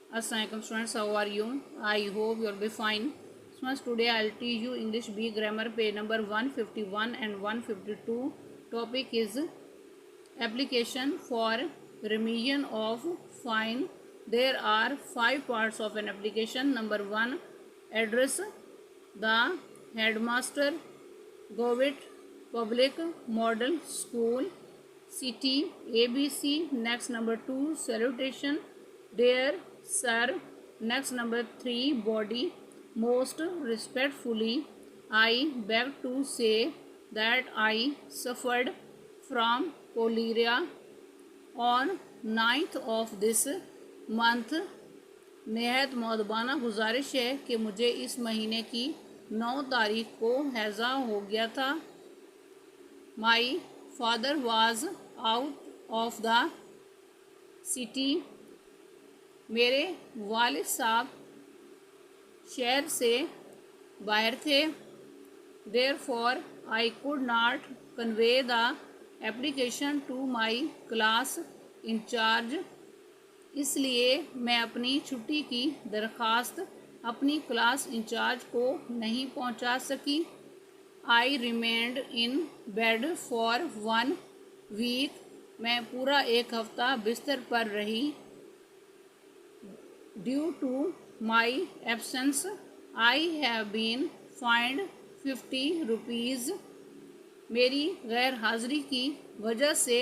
Assalamualaikum students, how are you? I hope you'll be fine. Students, today I'll teach you English B grammar page number 151 and 152. Topic is application for remission of fine. There are 5 parts of an application. Number 1, address the headmaster, Govit Public Model School, city ABC. Next, number 2, salutation, dear sir. Next, number 3, body, most respectfully I beg to say that I suffered from cholera on 9th of this month. नहायत मौदबाना गुजारिश है कि मुझे इस महीने की 9 तारीख को हैज़ा हो गया था. My father was out of the city. मेरे वालिद साहब शहर से बाहर थे. Therefore I could not convey the application to my class incharge. इसलिए मैं अपनी छुट्टी की दरख्वास्त अपनी क्लास इंचार्ज को नहीं पहुंचा सकी. I remained in bed for 1 week. मैं पूरा 1 हफ्ता बिस्तर पर रही. Due to my absence I have been fined 50 rupees. मेरी गैर हाज़िरी की वजह से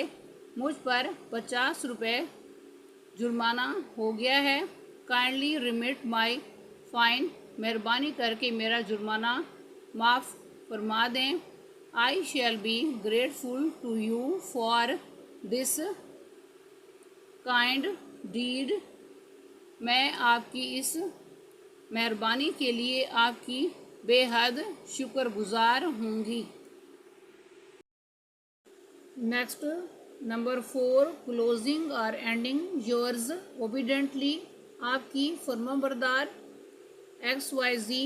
मुझ पर 50 रुपये जुर्माना हो गया है. Kindly remit my fine. मेहरबानी करके मेरा जुर्माना माफ़ फरमा दें. I shall be grateful to you for this kind deed. मैं आपकी इस मेहरबानी के लिए आपकी बेहद शुक्रगुजार होंगी. नेक्स्ट, नंबर 4, क्लोजिंग और एंडिंग योर्स ओबीडेंटली. आपकी फर्माबरदार XYZ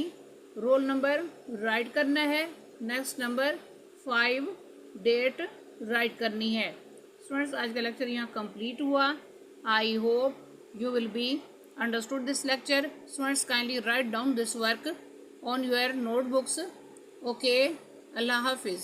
रोल नंबर राइट करना है. नेक्स्ट, नंबर 5, डेट राइट करनी है. स्टूडेंट्स, आज का लेक्चर यहाँ कंप्लीट हुआ. I hope you will be understood this lecture. Students, kindly write down this work on your notebooks. Okay, अल्लाह हाफिज़.